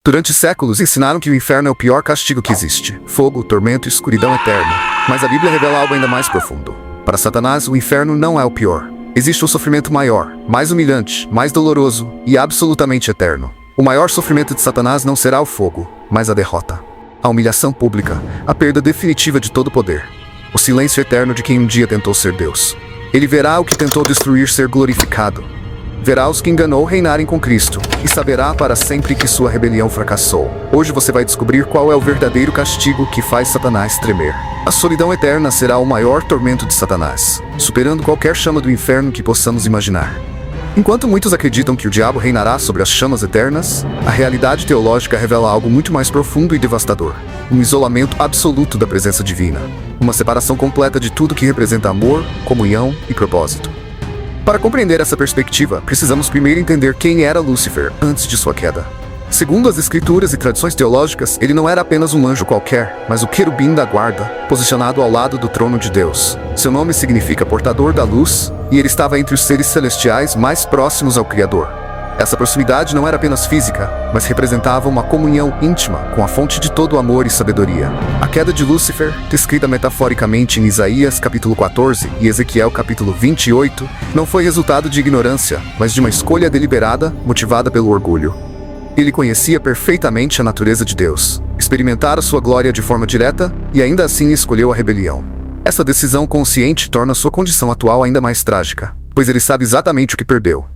Durante séculos ensinaram que o inferno é o pior castigo que existe. Fogo, tormento e escuridão eterna. Mas a Bíblia revela algo ainda mais profundo. Para Satanás, o inferno não é o pior. Existe um sofrimento maior, mais humilhante, mais doloroso e absolutamente eterno. O maior sofrimento de Satanás não será o fogo, mas a derrota. A humilhação pública, a perda definitiva de todo poder. O silêncio eterno de quem um dia tentou ser Deus. Ele verá o que tentou destruir ser glorificado. Verá os que enganou reinarem com Cristo, e saberá para sempre que sua rebelião fracassou. Hoje você vai descobrir qual é o verdadeiro castigo que faz Satanás tremer. A solidão eterna será o maior tormento de Satanás, superando qualquer chama do inferno que possamos imaginar. Enquanto muitos acreditam que o diabo reinará sobre as chamas eternas, a realidade teológica revela algo muito mais profundo e devastador. Um isolamento absoluto da presença divina. Uma separação completa de tudo que representa amor, comunhão e propósito. Para compreender essa perspectiva, precisamos primeiro entender quem era Lúcifer antes de sua queda. Segundo as escrituras e tradições teológicas, ele não era apenas um anjo qualquer, mas o querubim da guarda, posicionado ao lado do trono de Deus. Seu nome significa portador da luz, e ele estava entre os seres celestiais mais próximos ao Criador. Essa proximidade não era apenas física, mas representava uma comunhão íntima com a fonte de todo amor e sabedoria. A queda de Lúcifer, descrita metaforicamente em Isaías capítulo 14 e Ezequiel capítulo 28, não foi resultado de ignorância, mas de uma escolha deliberada, motivada pelo orgulho. Ele conhecia perfeitamente a natureza de Deus, experimentara sua glória de forma direta e ainda assim escolheu a rebelião. Essa decisão consciente torna sua condição atual ainda mais trágica, pois ele sabe exatamente o que perdeu.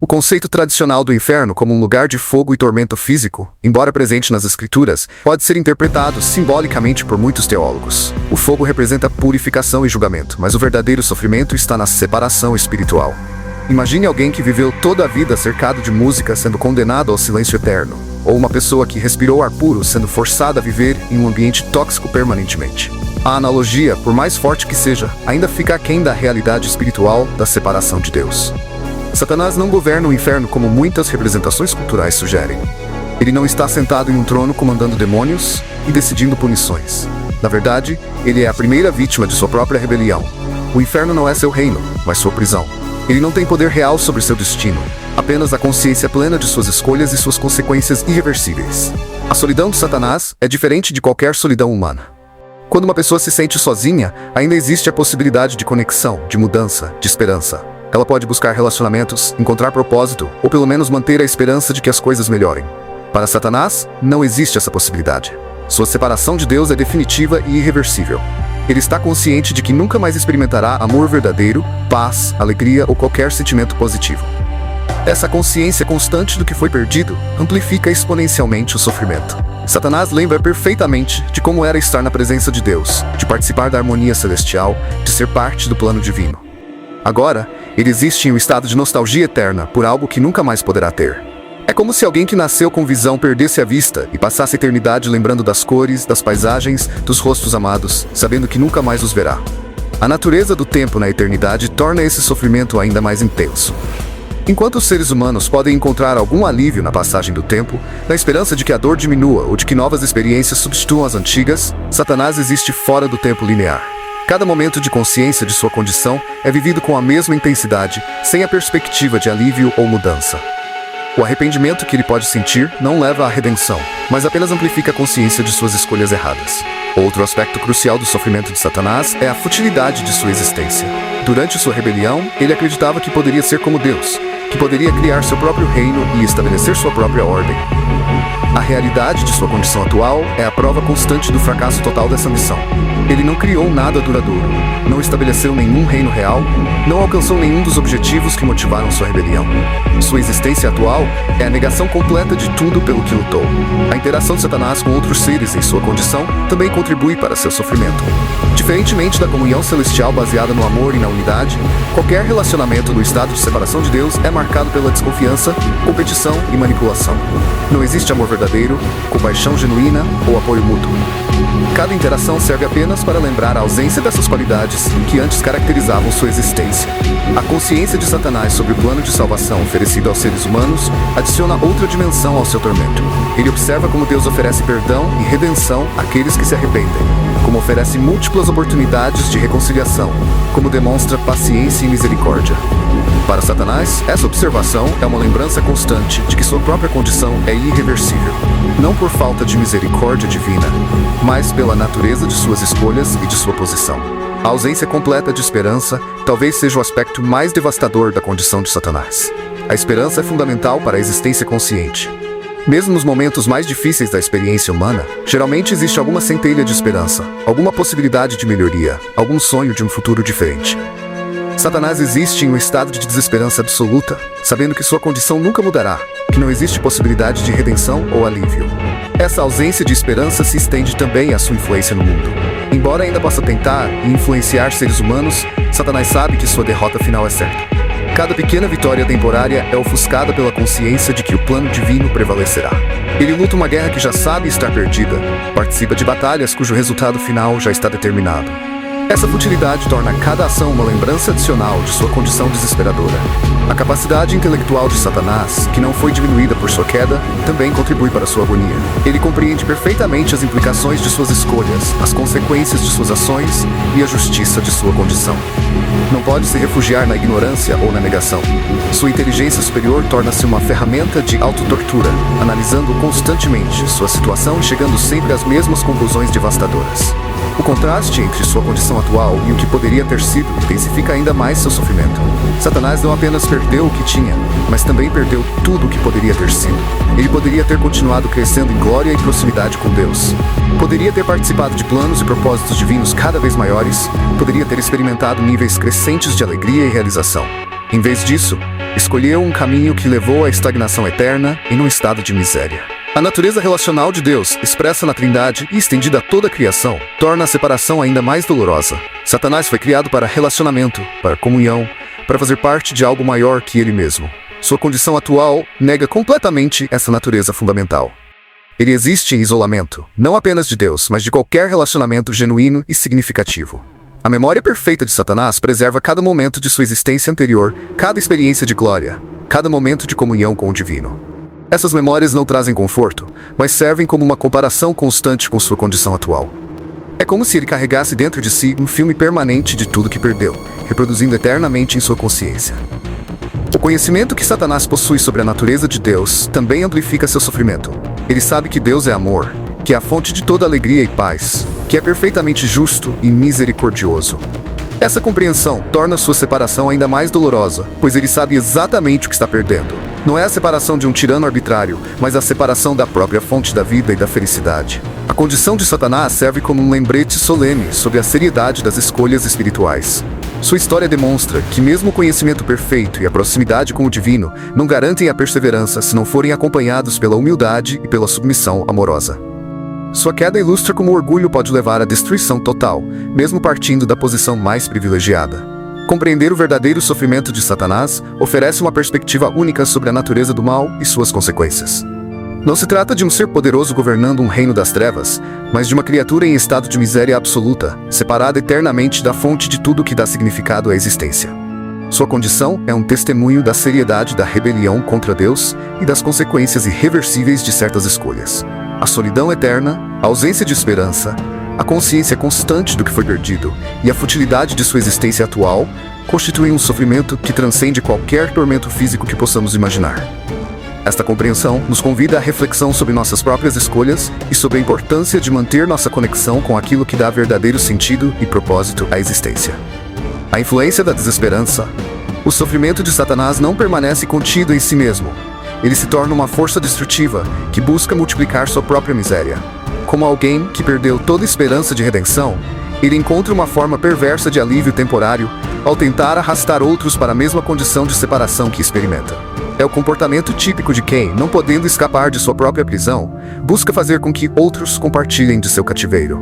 O conceito tradicional do inferno como um lugar de fogo e tormento físico, embora presente nas escrituras, pode ser interpretado simbolicamente por muitos teólogos. O fogo representa purificação e julgamento, mas o verdadeiro sofrimento está na separação espiritual. Imagine alguém que viveu toda a vida cercado de música sendo condenado ao silêncio eterno, ou uma pessoa que respirou ar puro sendo forçada a viver em um ambiente tóxico permanentemente. A analogia, por mais forte que seja, ainda fica aquém da realidade espiritual da separação de Deus. Satanás não governa o inferno como muitas representações culturais sugerem. Ele não está sentado em um trono comandando demônios e decidindo punições. Na verdade, ele é a primeira vítima de sua própria rebelião. O inferno não é seu reino, mas sua prisão. Ele não tem poder real sobre seu destino, apenas a consciência plena de suas escolhas e suas consequências irreversíveis. A solidão de Satanás é diferente de qualquer solidão humana. Quando uma pessoa se sente sozinha, ainda existe a possibilidade de conexão, de mudança, de esperança. Ela pode buscar relacionamentos, encontrar propósito, ou pelo menos manter a esperança de que as coisas melhorem. Para Satanás, não existe essa possibilidade. Sua separação de Deus é definitiva e irreversível. Ele está consciente de que nunca mais experimentará amor verdadeiro, paz, alegria ou qualquer sentimento positivo. Essa consciência constante do que foi perdido amplifica exponencialmente o sofrimento. Satanás lembra perfeitamente de como era estar na presença de Deus, de participar da harmonia celestial, de ser parte do plano divino. Agora, ele existe em um estado de nostalgia eterna por algo que nunca mais poderá ter. É como se alguém que nasceu com visão perdesse a vista e passasse a eternidade lembrando das cores, das paisagens, dos rostos amados, sabendo que nunca mais os verá. A natureza do tempo na eternidade torna esse sofrimento ainda mais intenso. Enquanto os seres humanos podem encontrar algum alívio na passagem do tempo, na esperança de que a dor diminua ou de que novas experiências substituam as antigas, Satanás existe fora do tempo linear. Cada momento de consciência de sua condição é vivido com a mesma intensidade, sem a perspectiva de alívio ou mudança. O arrependimento que ele pode sentir não leva à redenção, mas apenas amplifica a consciência de suas escolhas erradas. Outro aspecto crucial do sofrimento de Satanás é a futilidade de sua existência. Durante sua rebelião, ele acreditava que poderia ser como Deus, que poderia criar seu próprio reino e estabelecer sua própria ordem. A realidade de sua condição atual é a prova constante do fracasso total dessa missão. Ele não criou nada duradouro, não estabeleceu nenhum reino real, não alcançou nenhum dos objetivos que motivaram sua rebelião. Sua existência atual é a negação completa de tudo pelo que lutou. A interação de Satanás com outros seres em sua condição também contribui para seu sofrimento. Diferentemente da comunhão celestial baseada no amor e na unidade, qualquer relacionamento no estado de separação de Deus é marcado pela desconfiança, competição e manipulação. Não existe amor verdadeiro, compaixão genuína ou apoio mútuo. Cada interação serve apenas para lembrar a ausência dessas qualidades que antes caracterizavam sua existência. A consciência de Satanás sobre o plano de salvação oferecido aos seres humanos adiciona outra dimensão ao seu tormento. Ele observa como Deus oferece perdão e redenção àqueles que se arrependem, como oferece múltiplas oportunidades de reconciliação, como demonstra paciência e misericórdia. Para Satanás, essa observação é uma lembrança constante de que sua própria condição é irreversível, não por falta de misericórdia divina, mas pela natureza de suas escolhas e de sua posição. A ausência completa de esperança talvez seja o aspecto mais devastador da condição de Satanás. A esperança é fundamental para a existência consciente. Mesmo nos momentos mais difíceis da experiência humana, geralmente existe alguma centelha de esperança, alguma possibilidade de melhoria, algum sonho de um futuro diferente. Satanás existe em um estado de desesperança absoluta, sabendo que sua condição nunca mudará, que não existe possibilidade de redenção ou alívio. Essa ausência de esperança se estende também à sua influência no mundo. Embora ainda possa tentar e influenciar seres humanos, Satanás sabe que sua derrota final é certa. Cada pequena vitória temporária é ofuscada pela consciência de que o plano divino prevalecerá. Ele luta uma guerra que já sabe estar perdida, participa de batalhas cujo resultado final já está determinado. Essa futilidade torna cada ação uma lembrança adicional de sua condição desesperadora. A capacidade intelectual de Satanás, que não foi diminuída por sua queda, também contribui para sua agonia. Ele compreende perfeitamente as implicações de suas escolhas, as consequências de suas ações e a justiça de sua condição. Não pode se refugiar na ignorância ou na negação. Sua inteligência superior torna-se uma ferramenta de autotortura, analisando constantemente sua situação e chegando sempre às mesmas conclusões devastadoras. O contraste entre sua condição atual e o que poderia ter sido intensifica ainda mais seu sofrimento. Satanás não apenas perdeu o que tinha, mas também perdeu tudo o que poderia ter sido. Ele poderia ter continuado crescendo em glória e proximidade com Deus. Poderia ter participado de planos e propósitos divinos cada vez maiores. Poderia ter experimentado níveis crescentes de alegria e realização. Em vez disso, escolheu um caminho que levou à estagnação eterna em um estado de miséria. A natureza relacional de Deus, expressa na Trindade e estendida a toda a criação, torna a separação ainda mais dolorosa. Satanás foi criado para relacionamento, para comunhão, para fazer parte de algo maior que ele mesmo. Sua condição atual nega completamente essa natureza fundamental. Ele existe em isolamento, não apenas de Deus, mas de qualquer relacionamento genuíno e significativo. A memória perfeita de Satanás preserva cada momento de sua existência anterior, cada experiência de glória, cada momento de comunhão com o divino. Essas memórias não trazem conforto, mas servem como uma comparação constante com sua condição atual. É como se ele carregasse dentro de si um filme permanente de tudo que perdeu, reproduzindo eternamente em sua consciência. O conhecimento que Satanás possui sobre a natureza de Deus também amplifica seu sofrimento. Ele sabe que Deus é amor, que é a fonte de toda alegria e paz, que é perfeitamente justo e misericordioso. Essa compreensão torna sua separação ainda mais dolorosa, pois ele sabe exatamente o que está perdendo. Não é a separação de um tirano arbitrário, mas a separação da própria fonte da vida e da felicidade. A condição de Satanás serve como um lembrete solene sobre a seriedade das escolhas espirituais. Sua história demonstra que mesmo o conhecimento perfeito e a proximidade com o divino não garantem a perseverança se não forem acompanhados pela humildade e pela submissão amorosa. Sua queda ilustra como o orgulho pode levar à destruição total, mesmo partindo da posição mais privilegiada. Compreender o verdadeiro sofrimento de Satanás oferece uma perspectiva única sobre a natureza do mal e suas consequências. Não se trata de um ser poderoso governando um reino das trevas, mas de uma criatura em estado de miséria absoluta, separada eternamente da fonte de tudo que dá significado à existência. Sua condição é um testemunho da seriedade da rebelião contra Deus e das consequências irreversíveis de certas escolhas. A solidão eterna, a ausência de esperança, a consciência constante do que foi perdido e a futilidade de sua existência atual constituem um sofrimento que transcende qualquer tormento físico que possamos imaginar. Esta compreensão nos convida à reflexão sobre nossas próprias escolhas e sobre a importância de manter nossa conexão com aquilo que dá verdadeiro sentido e propósito à existência. A influência da desesperança. O sofrimento de Satanás não permanece contido em si mesmo. Ele se torna uma força destrutiva que busca multiplicar sua própria miséria. Como alguém que perdeu toda esperança de redenção, ele encontra uma forma perversa de alívio temporário ao tentar arrastar outros para a mesma condição de separação que experimenta. É o comportamento típico de quem, não podendo escapar de sua própria prisão, busca fazer com que outros compartilhem de seu cativeiro.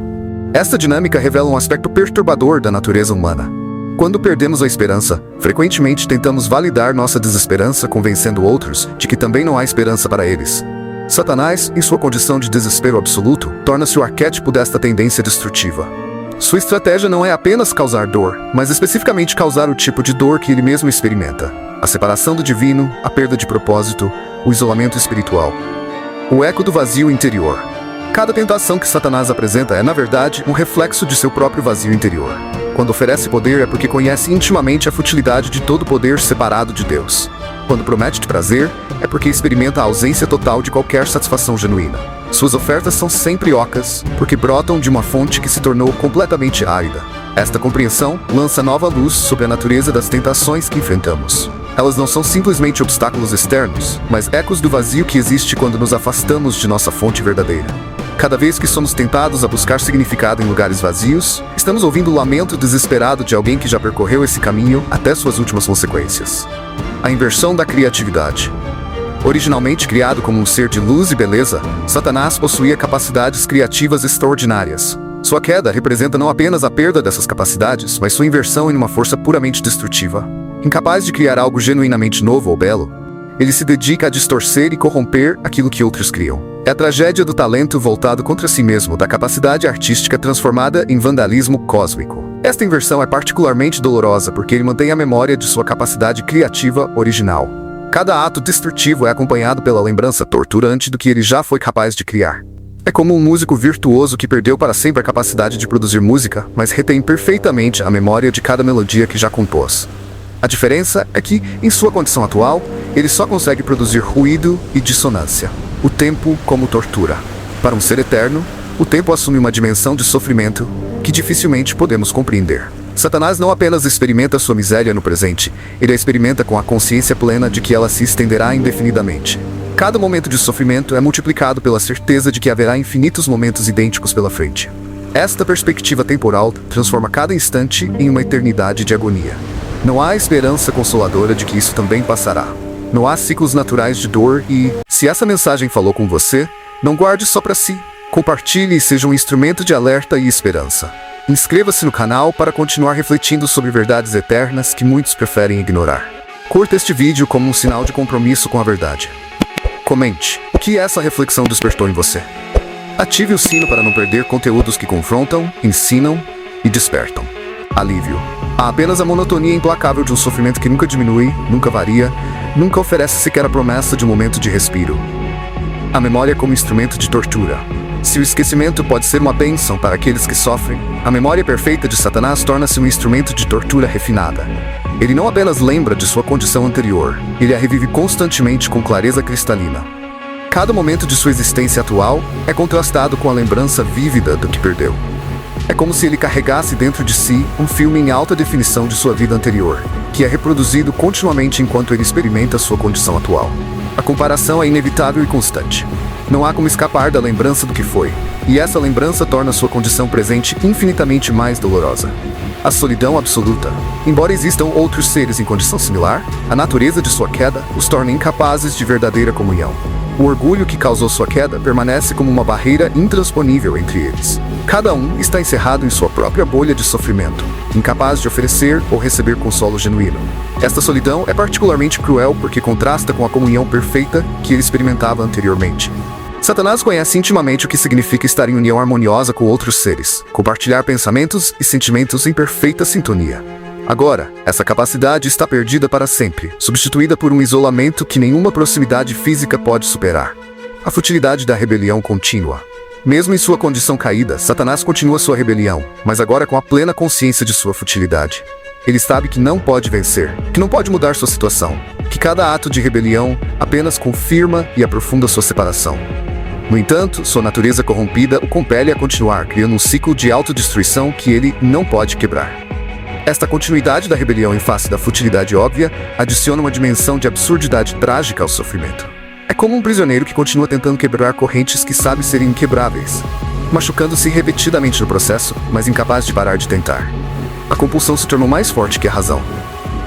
Esta dinâmica revela um aspecto perturbador da natureza humana. Quando perdemos a esperança, frequentemente tentamos validar nossa desesperança convencendo outros de que também não há esperança para eles. Satanás, em sua condição de desespero absoluto, torna-se o arquétipo desta tendência destrutiva. Sua estratégia não é apenas causar dor, mas especificamente causar o tipo de dor que ele mesmo experimenta: a separação do divino, a perda de propósito, o isolamento espiritual. O eco do vazio interior. Cada tentação que Satanás apresenta é, na verdade, um reflexo de seu próprio vazio interior. Quando oferece poder é porque conhece intimamente a futilidade de todo poder separado de Deus. Quando promete prazer, é porque experimenta a ausência total de qualquer satisfação genuína. Suas ofertas são sempre ocas, porque brotam de uma fonte que se tornou completamente árida. Esta compreensão lança nova luz sobre a natureza das tentações que enfrentamos. Elas não são simplesmente obstáculos externos, mas ecos do vazio que existe quando nos afastamos de nossa fonte verdadeira. Cada vez que somos tentados a buscar significado em lugares vazios, estamos ouvindo o lamento desesperado de alguém que já percorreu esse caminho até suas últimas consequências. A inversão da criatividade. Originalmente criado como um ser de luz e beleza, Satanás possuía capacidades criativas extraordinárias. Sua queda representa não apenas a perda dessas capacidades, mas sua inversão em uma força puramente destrutiva. Incapaz de criar algo genuinamente novo ou belo, ele se dedica a distorcer e corromper aquilo que outros criam. É a tragédia do talento voltado contra si mesmo, da capacidade artística transformada em vandalismo cósmico. Esta inversão é particularmente dolorosa porque ele mantém a memória de sua capacidade criativa original. Cada ato destrutivo é acompanhado pela lembrança torturante do que ele já foi capaz de criar. É como um músico virtuoso que perdeu para sempre a capacidade de produzir música, mas retém perfeitamente a memória de cada melodia que já compôs. A diferença é que, em sua condição atual, ele só consegue produzir ruído e dissonância. O tempo como tortura. Para um ser eterno, o tempo assume uma dimensão de sofrimento que dificilmente podemos compreender. Satanás não apenas experimenta sua miséria no presente, ele a experimenta com a consciência plena de que ela se estenderá indefinidamente. Cada momento de sofrimento é multiplicado pela certeza de que haverá infinitos momentos idênticos pela frente. Esta perspectiva temporal transforma cada instante em uma eternidade de agonia. Não há esperança consoladora de que isso também passará. Não há ciclos naturais de dor e, se essa mensagem falou com você, não guarde só para si. Compartilhe e seja um instrumento de alerta e esperança. Inscreva-se no canal para continuar refletindo sobre verdades eternas que muitos preferem ignorar. Curta este vídeo como um sinal de compromisso com a verdade. Comente o que essa reflexão despertou em você. Ative o sino para não perder conteúdos que confrontam, ensinam e despertam. Alívio. Há apenas a monotonia implacável de um sofrimento que nunca diminui, nunca varia, nunca oferece sequer a promessa de um momento de respiro. A memória como instrumento de tortura. Se o esquecimento pode ser uma bênção para aqueles que sofrem, a memória perfeita de Satanás torna-se um instrumento de tortura refinada. Ele não apenas lembra de sua condição anterior, ele a revive constantemente com clareza cristalina. Cada momento de sua existência atual é contrastado com a lembrança vívida do que perdeu. É como se ele carregasse dentro de si um filme em alta definição de sua vida anterior, que é reproduzido continuamente enquanto ele experimenta sua condição atual. A comparação é inevitável e constante. Não há como escapar da lembrança do que foi, e essa lembrança torna sua condição presente infinitamente mais dolorosa. A solidão absoluta. Embora existam outros seres em condição similar, a natureza de sua queda os torna incapazes de verdadeira comunhão. O orgulho que causou sua queda permanece como uma barreira intransponível entre eles. Cada um está encerrado em sua própria bolha de sofrimento, incapaz de oferecer ou receber consolo genuíno. Esta solidão é particularmente cruel porque contrasta com a comunhão perfeita que ele experimentava anteriormente. Satanás conhece intimamente o que significa estar em união harmoniosa com outros seres, compartilhar pensamentos e sentimentos em perfeita sintonia. Agora, essa capacidade está perdida para sempre, substituída por um isolamento que nenhuma proximidade física pode superar. A futilidade da rebelião contínua. Mesmo em sua condição caída, Satanás continua sua rebelião, mas agora com a plena consciência de sua futilidade. Ele sabe que não pode vencer, que não pode mudar sua situação, que cada ato de rebelião apenas confirma e aprofunda sua separação. No entanto, sua natureza corrompida o compele a continuar, criando um ciclo de autodestruição que ele não pode quebrar. Esta continuidade da rebelião em face da futilidade óbvia adiciona uma dimensão de absurdidade trágica ao sofrimento. É como um prisioneiro que continua tentando quebrar correntes que sabe serem inquebráveis, machucando-se repetidamente no processo, mas incapaz de parar de tentar. A compulsão se tornou mais forte que a razão.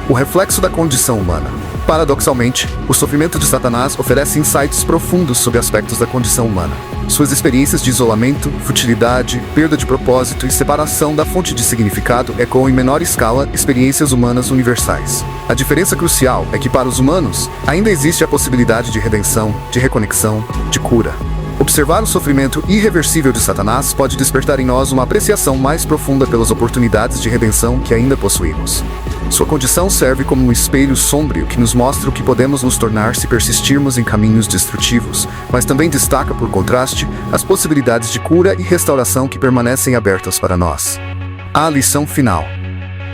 O reflexo da condição humana. Paradoxalmente, o sofrimento de Satanás oferece insights profundos sobre aspectos da condição humana. Suas experiências de isolamento, futilidade, perda de propósito e separação da fonte de significado ecoam em menor escala experiências humanas universais. A diferença crucial é que para os humanos, ainda existe a possibilidade de redenção, de reconexão, de cura. Observar o sofrimento irreversível de Satanás pode despertar em nós uma apreciação mais profunda pelas oportunidades de redenção que ainda possuímos. Sua condição serve como um espelho sombrio que nos mostra o que podemos nos tornar se persistirmos em caminhos destrutivos, mas também destaca, por contraste, as possibilidades de cura e restauração que permanecem abertas para nós. A lição final.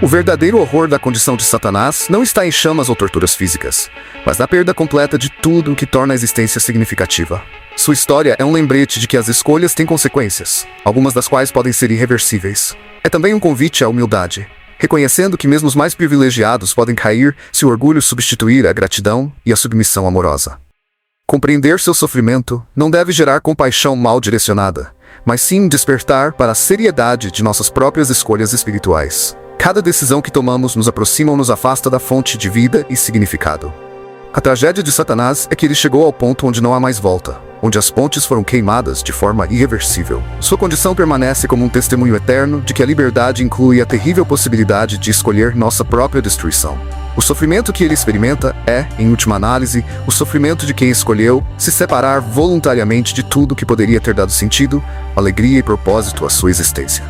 O verdadeiro horror da condição de Satanás não está em chamas ou torturas físicas, mas na perda completa de tudo o que torna a existência significativa. Sua história é um lembrete de que as escolhas têm consequências, algumas das quais podem ser irreversíveis. É também um convite à humildade, reconhecendo que mesmo os mais privilegiados podem cair se o orgulho substituir a gratidão e a submissão amorosa. Compreender seu sofrimento não deve gerar compaixão mal direcionada, mas sim despertar para a seriedade de nossas próprias escolhas espirituais. Cada decisão que tomamos nos aproxima ou nos afasta da fonte de vida e significado. A tragédia de Satanás é que ele chegou ao ponto onde não há mais volta, onde as pontes foram queimadas de forma irreversível. Sua condição permanece como um testemunho eterno de que a liberdade inclui a terrível possibilidade de escolher nossa própria destruição. O sofrimento que ele experimenta é, em última análise, o sofrimento de quem escolheu se separar voluntariamente de tudo que poderia ter dado sentido, alegria e propósito à sua existência.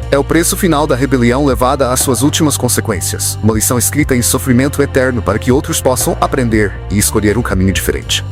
É o preço final da rebelião levada às suas últimas consequências, uma lição escrita em sofrimento eterno para que outros possam aprender e escolher um caminho diferente.